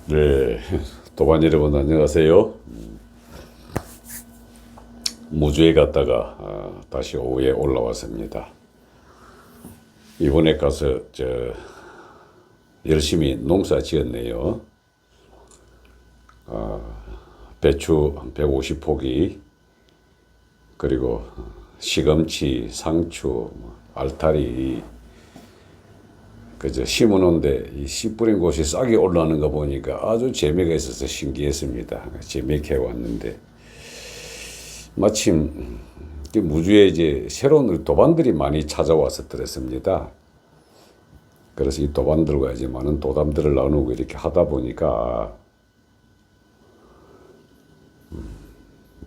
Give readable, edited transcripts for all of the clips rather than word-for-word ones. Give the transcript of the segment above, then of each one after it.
네, 도반 여러분 안녕하세요. 무주에 갔다가 다시 오후에 올라왔습니다. 이번에 가서 열심히 농사 지었네요. 배추 한 150포기, 그리고 시금치, 상추, 알타리 그저 심어놓은데 이 씨 뿌린 곳이 싹이 올라오는 거 보니까 아주 재미가 있어서 신기했습니다. 재미있게 왔는데 마침 무주에 이제 새로운 도반들이 많이 찾아와서 들었습니다. 그래서 이 도반들과 이제 많은 도담들을 나누고 이렇게 하다 보니까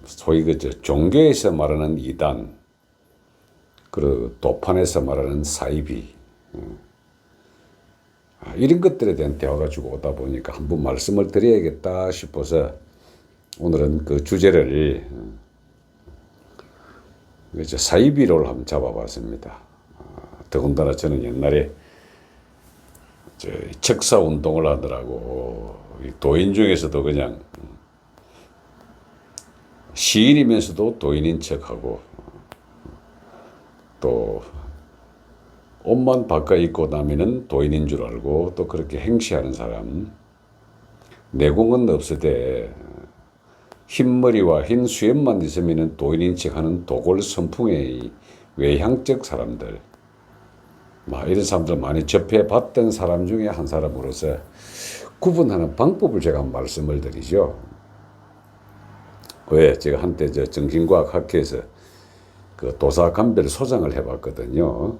소위 종교에서 말하는 이단, 그리고 도판에서 말하는 사이비, 이런 것들에 대한 대화가 주고 오다 보니까 한번 말씀을 드려야겠다 싶어서 오늘은 그 주제를 사이비를 한번 잡아봤습니다. 더군다나 저는 옛날에 척사 운동을 하더라고. 도인 중에서도 그냥 시인이면서도 도인인 척하고, 또 옷만 바꿔 입고 나면은 도인인 줄 알고 또 그렇게 행시하는 사람, 내공은 없으되 흰머리와 흰 수염만 있으면은 도인인 척하는 도골 선풍의 외향적 사람들, 이런 사람들 많이 접해봤던 사람 중에 한 사람으로서 구분하는 방법을 제가 말씀을 드리죠. 왜 제가 한때 정신과학 학회에서 그 도사감별 소장을 해봤거든요.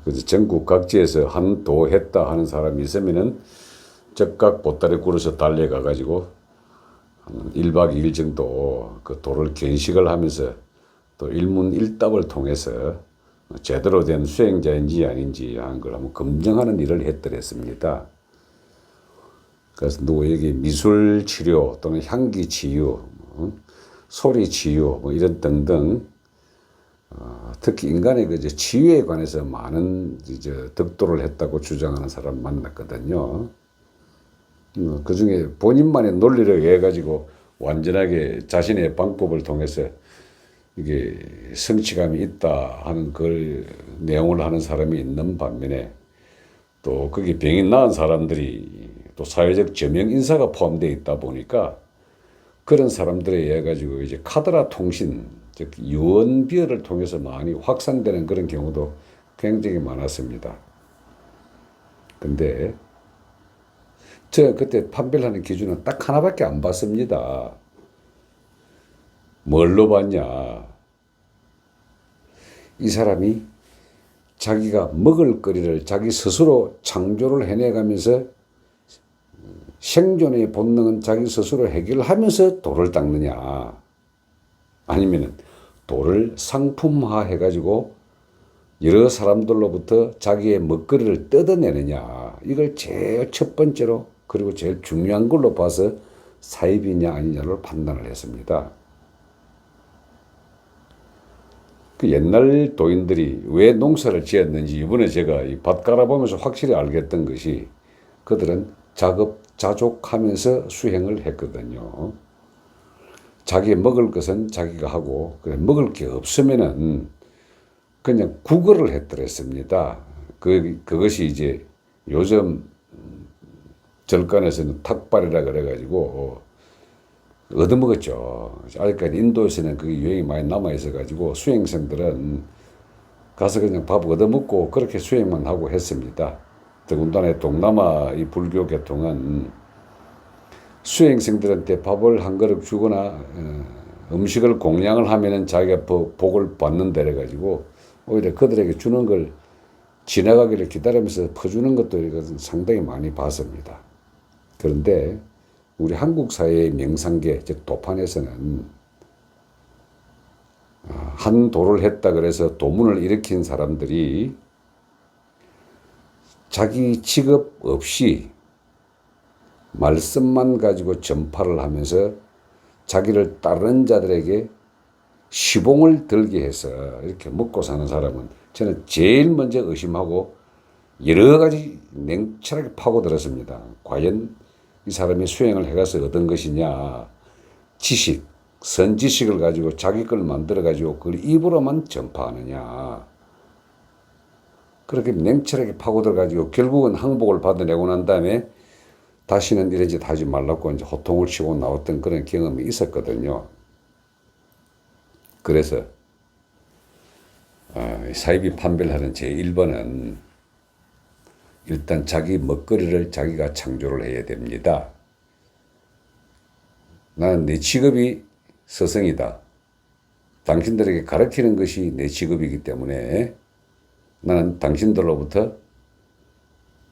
그래서 전국 각지에서 한 도 했다 하는 사람이 있으면은 적각 보따리 굴어서 달려가가지고 한 1박 2일 정도 그 도를 견식을 하면서 또 일문일답을 통해서 제대로 된 수행자인지 아닌지 하는 걸 한번 검증하는 일을 했더랬습니다. 그래서 누구에게 미술 치료 또는 향기 치유, 소리 치유 이런 등등, 특히 인간의 그 치유에 관해서 많은 덕도를 했다고 주장하는 사람 만났거든요. 그 중에 본인만의 논리를 해가지고 완전하게 자신의 방법을 통해서 이게 성취감이 있다 하는 그 내용을 하는 사람이 있는 반면에, 또 거기 병이 나은 사람들이 또 사회적 저명 인사가 포함되어 있다 보니까 그런 사람들에 의해 가지고 이제 카드라 통신, 즉 유언비어를 통해서 많이 확산되는 그런 경우도 굉장히 많았습니다. 근데 저 그때 판별하는 기준은 딱 하나밖에 안 봤습니다. 뭘로 봤냐? 이 사람이 자기가 먹을 거리를 자기 스스로 창조를 해내가면서 생존의 본능은 자기 스스로 해결하면서 도를 닦느냐, 아니면 도를 상품화 해가지고 여러 사람들로부터 자기의 먹거리를 뜯어내느냐, 이걸 제일 첫 번째로 그리고 제일 중요한 걸로 봐서 사입이냐 아니냐를 판단을 했습니다. 그 옛날 도인들이 왜 농사를 지었는지 이번에 제가 이 밭 갈아보면서 확실히 알겠던 것이, 그들은 자급자족하면서 수행을 했거든요. 자기 먹을 것은 자기가 하고, 먹을 게 없으면은 그냥 구걸을 했더랬습니다. 그것이 이제 요즘 절간에서는 탁발이라 그래가지고 얻어먹었죠. 아직까지 인도에서는 그게 유행이 많이 남아있어가지고 수행생들은 가서 그냥 밥 얻어먹고 그렇게 수행만 하고 했습니다. 더군다나 동남아 이 불교 계통은 수행생들한테 밥을 한 그릇 주거나 음식을 공양을 하면은 자기가 복을 받는다 그래가지고 오히려 그들에게 주는 걸 지나가기를 기다리면서 퍼주는 것도 상당히 많이 봤습니다. 그런데 우리 한국 사회의 명상계, 즉 도판에서는 한 도를 했다 그래서 도문을 일으킨 사람들이 자기 직업 없이 말씀만 가지고 전파를 하면서 자기를 따르는 자들에게 시봉을 들게 해서 이렇게 먹고 사는 사람은 저는 제일 먼저 의심하고 여러 가지 냉철하게 파고들었습니다. 과연 이 사람이 수행을 해가서 얻은 것이냐? 지식, 선지식을 가지고 자기 걸 만들어가지고 그걸 입으로만 전파하느냐? 그렇게 냉철하게 파고들어가지고 결국은 항복을 받아내고 난 다음에 다시는 이런 짓 하지 말라고 이제 호통을 치고 나왔던 그런 경험이 있었거든요. 그래서 사이비 판별하는 제1번은 일단 자기 먹거리를 자기가 창조를 해야 됩니다. 나는 내 직업이 스승이다. 당신들에게 가르치는 것이 내 직업이기 때문에 나는 당신들로부터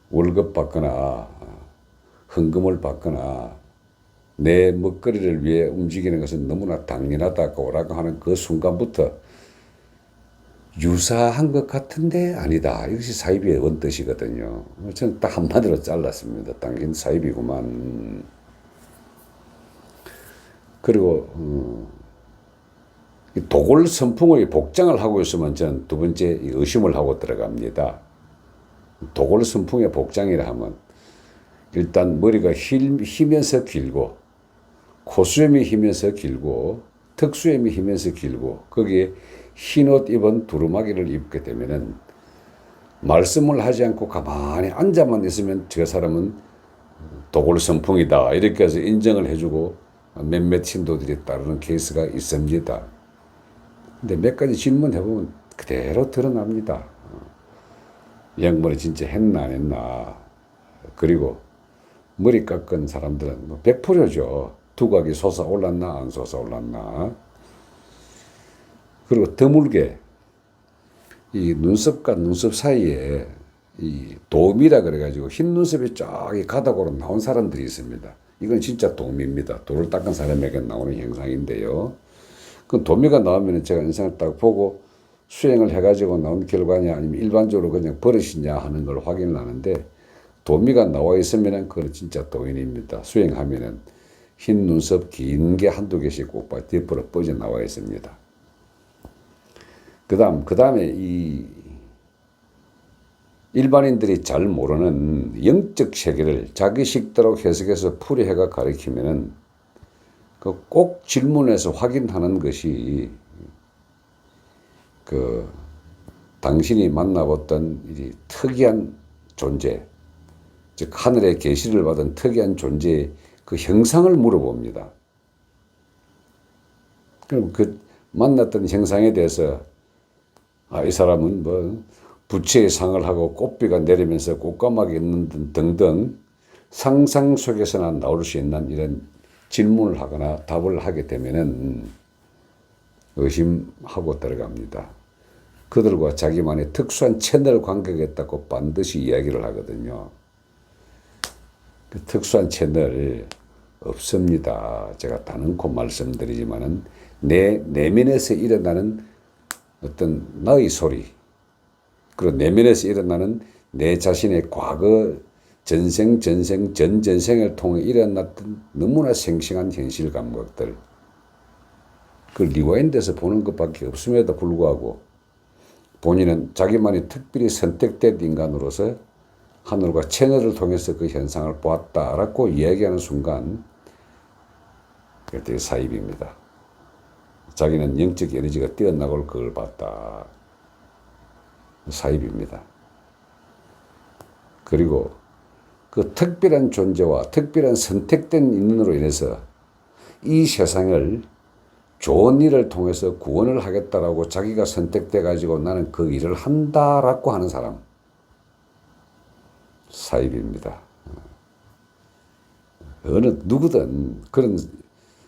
월급 받거나 헌금을 받거나 내 먹거리를 위해 움직이는 것은 너무나 당연하다고 하는 그 순간부터 유사한 것 같은데 아니다. 이것이 사이비의 원뜻이거든요. 저는 딱 한마디로 잘랐습니다. 당신 사이비구만. 그리고 도골 선풍의 복장을 하고 있으면 저는 두 번째 의심을 하고 들어갑니다. 도골 선풍의 복장이라 하면 일단 머리가 희면서 길고 코수염이 희면서 길고 턱수염이 희면서 길고 거기에 흰옷 입은 두루마기를 입게 되면은 말씀을 하지 않고 가만히 앉아만 있으면 저 사람은 도골 선풍이다 이렇게 해서 인정을 해주고 몇몇 신도들이 따르는 케이스가 있습니다. 근데 몇 가지 질문해보면 그대로 드러납니다. 양머리 진짜 했나 안 했나. 그리고 머리 깎은 사람들은 100%죠. 두각이 솟아올랐나 안 솟아올랐나. 그리고 드물게 이 눈썹과 눈썹 사이에 이 도미라 그래가지고 흰 눈썹이 쫙 가닥으로 나온 사람들이 있습니다. 이건 진짜 도미입니다. 돌을 닦은 사람에게 나오는 현상인데요. 그 도미가 나오면 제가 인상을 딱 보고 수행을 해가지고 나온 결과냐 아니면 일반적으로 그냥 버릇이냐 하는 걸 확인을 하는데 도미가 나와 있으면 그건 진짜 도인입니다. 수행하면은 흰 눈썹 긴 게 한두 개씩 꼭 뒷부러 뻗어 나와 있습니다. 그 다음에 이 일반인들이 잘 모르는 영적 세계를 자기 식대로 해석해서 풀이해가 가르치면은 그 꼭 질문해서 확인하는 것이 그 당신이 만나봤던 이 특이한 존재, 즉 하늘의 계시를 받은 특이한 존재의 그 형상을 물어봅니다. 그럼 그 만났던 형상에 대해서 이 사람은 뭐 부채의 상을 하고 꽃비가 내리면서 꽃가마가 있는 등등 상상 속에서나 나올 수 있는 이런 질문을 하거나 답을 하게 되면은 의심하고 들어갑니다. 그들과 자기만의 특수한 채널 관계가 있다고 반드시 이야기를 하거든요. 그 특수한 채널 없습니다. 제가 단언코 말씀드리지만은 내 내면에서 일어나는 어떤 나의 소리, 그리고 내면에서 일어나는 내 자신의 과거 전전생을 통해 일어났던 너무나 생생한 현실 감각들, 그 리와인드에서 보는 것밖에 없음에도 불구하고 본인은 자기만이 특별히 선택된 인간으로서 하늘과 채널을 통해서 그 현상을 보았다라고 이야기하는 순간 그때 사입입니다. 자기는 영적 에너지가 뛰어나고 그걸 봤다. 사입입니다. 그리고 그 특별한 존재와 특별한 선택된 인연으로 인해서 이 세상을 좋은 일을 통해서 구원을 하겠다라고 자기가 선택돼 가지고 나는 그 일을 한다라고 하는 사람, 사입입니다. 어느 누구든 그런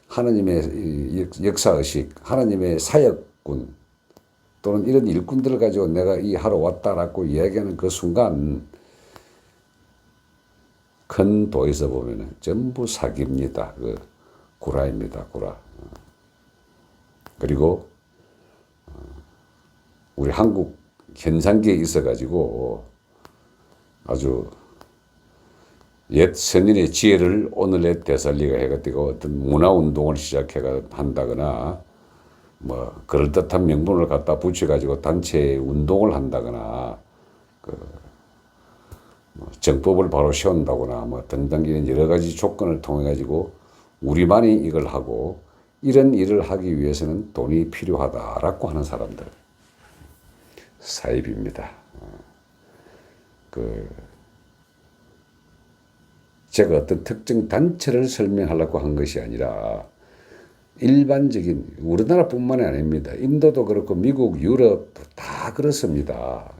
하나님의 역사의식, 하나님의 사역군 또는 이런 일꾼들을 가지고 내가 이 하러 왔다라고 이야기하는 그 순간 큰 도에서 보면은 전부 사기입니다. 그 구라입니다. 구라. 그리고 우리 한국 현상계에 있어가지고 아주 옛 선인의 지혜를 오늘의 되살리가 해가지고 어떤 문화운동을 한다거나 뭐 그럴듯한 명분을 갖다 붙여가지고 단체 운동을 한다거나 뭐 정법을 바로 세운다거나 뭐 등등기는 여러 가지 조건을 통해 가지고 우리만이 이걸 하고 이런 일을 하기 위해서는 돈이 필요하다라고 하는 사람들 사입입니다. 제가 어떤 특정 단체를 설명하려고 한 것이 아니라 일반적인 우리나라뿐만이 아닙니다. 인도도 그렇고 미국, 유럽도 다 그렇습니다.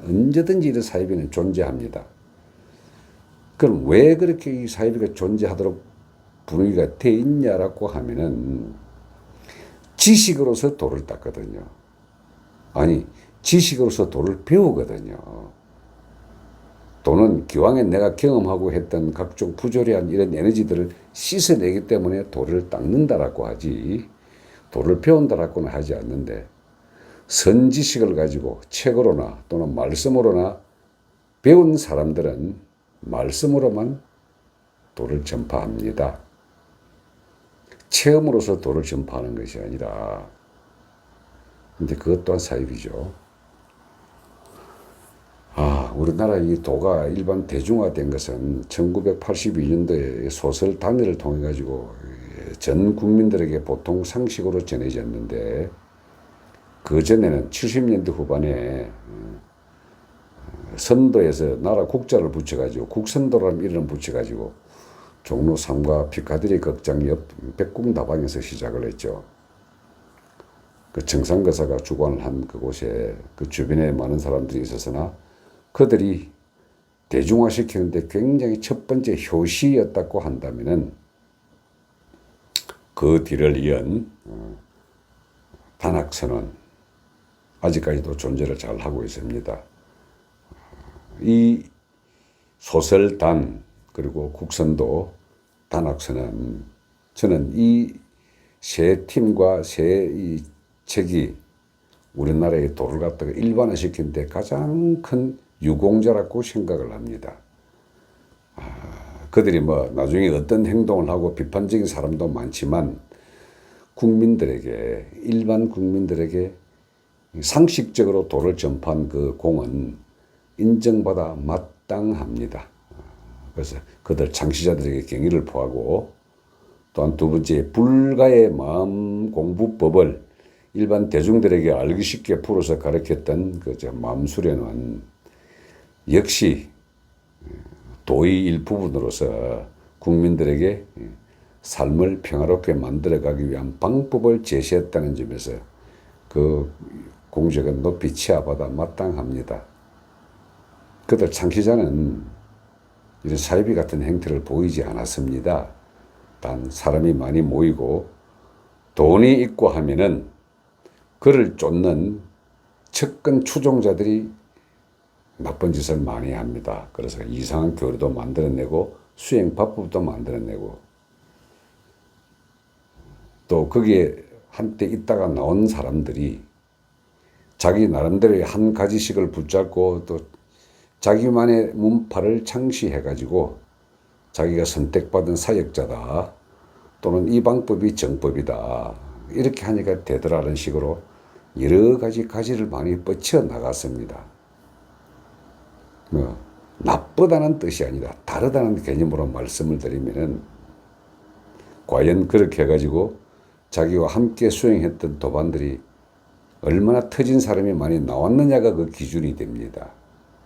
언제든지 이런 사이비는 존재합니다. 그럼 왜 그렇게 이 사이비가 존재하도록 분위기가 돼 있냐라고 하면은 지식으로서 도를 닦거든요. 아니, 지식으로서 도를 배우거든요. 도는 기왕에 내가 경험하고 했던 각종 부조리한 이런 에너지들을 씻어내기 때문에 도를 닦는다라고 하지, 도를 배운다라고는 하지 않는데, 선지식을 가지고 책으로나 또는 말씀으로나 배운 사람들은 말씀으로만 도를 전파합니다. 체험으로서 도를 전파하는 것이 아니라, 근데 그것 또한 사입이죠. 우리나라 이 도가 일반 대중화된 것은 1982년도에 소설 단위를 통해 가지고 전 국민들에게 보통 상식으로 전해졌는데, 그 전에는 70년대 후반에 선도에서 나라 국자를 붙여가지고 국선도라는 이름을 붙여가지고 종로 3과 피카디리 극장 옆 백궁다방에서 시작을 했죠. 그 정상거사가 주관을 한 그곳에 그 주변에 많은 사람들이 있었으나 그들이 대중화시키는데 굉장히 첫 번째 효시였다고 한다면은 그 뒤를 이은 단학선언 아직까지도 존재를 잘 하고 있습니다. 이 소설단 그리고 국선도 단학선언, 저는 이 세 팀과 세 책이 우리나라의 도를 갖다가 일반화시키는데 가장 큰 유공자라고 생각을 합니다. 그들이 뭐 나중에 어떤 행동을 하고 비판적인 사람도 많지만 국민들에게, 일반 국민들에게 상식적으로 도를 전파한 그 공은 인정받아 마땅합니다. 그래서 그들 창시자들에게 경의를 표하고, 또한 두 번째, 불가의 마음 공부법을 일반 대중들에게 알기 쉽게 풀어서 가르쳤던 그 마음 수련은 역시 도의 일부분으로서 국민들에게 삶을 평화롭게 만들어가기 위한 방법을 제시했다는 점에서 그 공적은 높이 치하받아 마땅합니다. 그들 창시자는 이런 사이비 같은 행태를 보이지 않았습니다. 단 사람이 많이 모이고 돈이 있고 하면은 그를 쫓는 측근 추종자들이 나쁜 짓을 많이 합니다. 그래서 이상한 교리도 만들어내고 수행법도 만들어내고, 또 거기에 한때 있다가 나온 사람들이 자기 나름대로의 한 가지씩을 붙잡고 또 자기만의 문파를 창시해가지고 자기가 선택받은 사역자다, 또는 이 방법이 정법이다, 이렇게 하니까 되더라는 식으로 여러 가지 가지를 많이 뻗쳐 나갔습니다. 나쁘다는 뜻이 아니라 다르다는 개념으로 말씀을 드리면은, 과연 그렇게 해가지고 자기와 함께 수행했던 도반들이 얼마나 터진 사람이 많이 나왔느냐가 그 기준이 됩니다.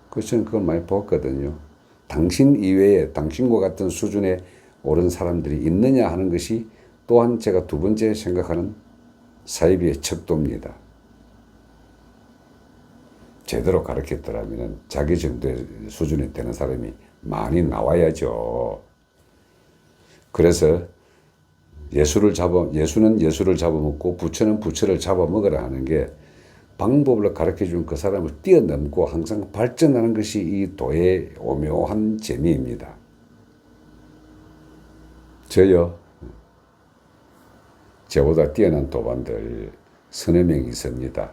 그래서 저는 그걸 많이 봤거든요. 당신 이외에 당신과 같은 수준에 오른 사람들이 있느냐 하는 것이 또한 제가 두 번째 생각하는 사이비의 척도입니다. 제대로 가르쳤더라면 자기 정도의 수준에 되는 사람이 많이 나와야죠. 그래서 예수는 예수를 잡아먹고 부처는 부처를 잡아먹으라 하는 게, 방법을 가르쳐준 그 사람을 뛰어넘고 항상 발전하는 것이 이 도의 오묘한 재미입니다. 저요, 저보다 뛰어난 도반들 서너 명 있습니다.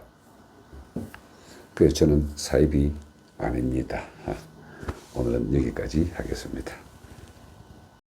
그래서 저는 사입이 아닙니다. 오늘은 여기까지 하겠습니다.